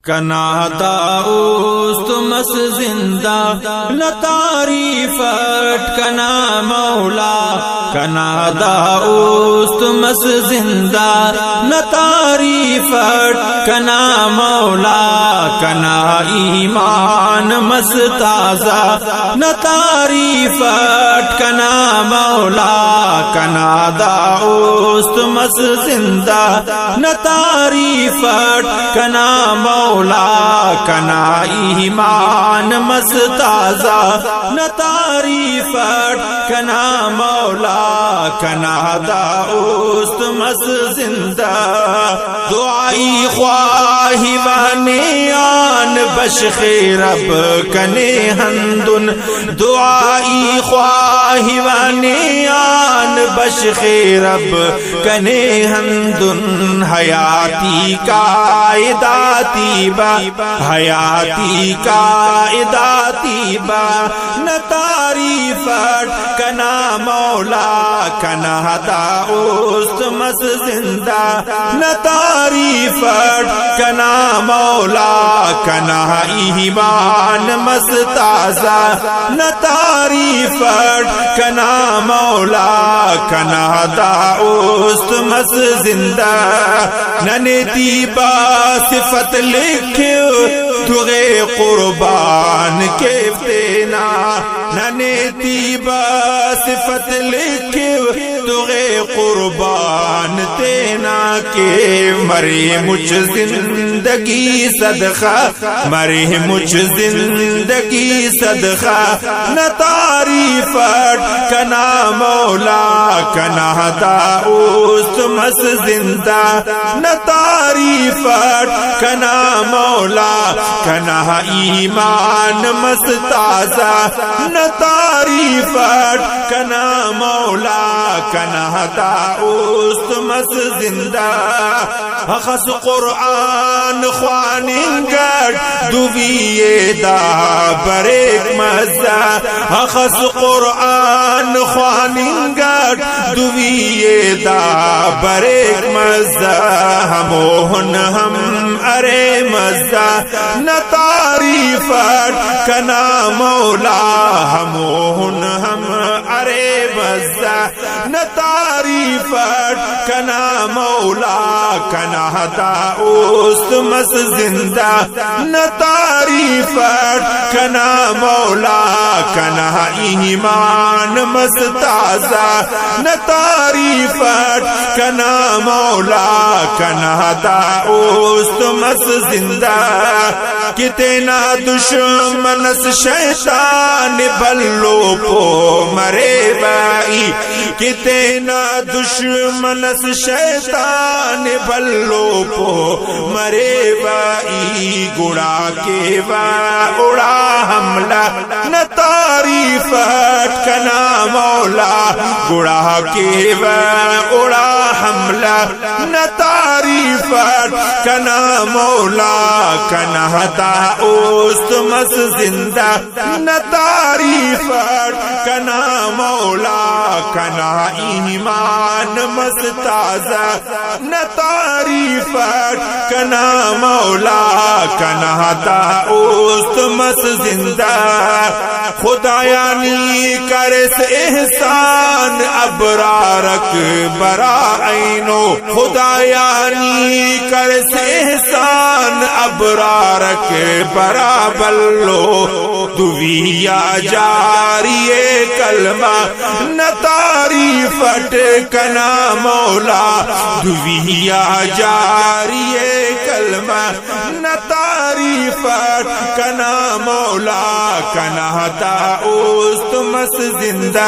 کنا داؤست مس زندہ نہ تعریفت کنا مولا کنا داؤست مس زندہ نہ تعریفت کنا مولا کنا ایمان مس تازہ نہ تعریفت کنا مولا کنا داؤست مس زندہ نہ تعریفت کنا مولا کنا ایمان مس تازہ نہ تعریفت کنا مولا کنا داؤست مس زندہ دعائی خواہی ونیان بشخ رب کنے ہندن دعائی خواہی ونیان بشخ رب کنے ہندن حیاتی قائداتی با حیاتی قائداتی با نہ تعریفت کنا مولا کنا داؤست مس زندہ نہ تعریفت کنا مولا کنا ایمان مس تازہ نہ تعریفت کنا مولا کنا داؤست مس زندہ ننتی با صفت لکھو تغے قربان کے فتنا ننتی با صفت لکھو تغے قربان تینا کے مرے مجھ زندگی صدقہ مرے مجھ زندگی صدقہ نہ تعریفت کنا مولا کنا داؤست مس زندہ نہ تعریفت کنا مولا کنا ایمان مس تازہ نہ تعریفت کنا مولا کنا داؤست مس زندہ اخص قرآن خواننگر دویے دا بریک مزہ اخص قرآن خواننگر دویے دا بریک مزہ ہموہن ہم ارے مزہ نہ تعریفت کنا مولا ہموہن ہم ارے مزہ نہ تعریفت کنا مولا کنا داؤست مس زندہ نہ تعریفت کنا مولا کنا ایمان مس تازہ نہ تعریفت کنا مولا کنا داؤست مس زندہ کتنا دشمنس شیطان بلو پو مرے بائی کتنا دشمنس شیطان بلو پو مرے بائی گڑا کے با اڑا حملہ نہ تعریفت کنا مولا گڑا کے با اڑا حملہ نہ تعریفت کنا مولا کنا داؤست مس زندہ نہ تعریفت کنا مولا کنا ایمان مس تازہ نہ تعریفت کنا مولا کنا داؤست مس زندہ خدایا نی کرس احسان ابرارک برا عینو خدایا نی کرس احسان ابرارک برا بلو دویا جاری کلمہ نہ تعریفت کنا مولا دویا جاری کلمہ نہ تعریفت کنا مولا کنا داؤست مس زندہ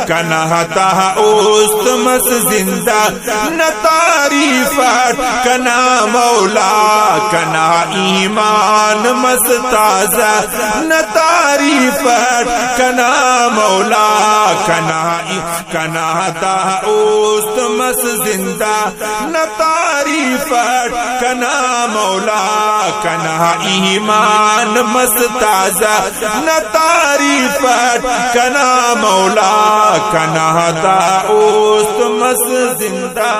کنا داؤست مس زندہ نہ تعریفت کنا مولا کنا ایمان مس تازہ نہ تعریفت کنا مولا کنا داؤست مس زندہ نہ تعریفت کنا مولا کنا ایمان مس تازہ نہ تعریفت کنا مولا کنا داؤست مس زندہ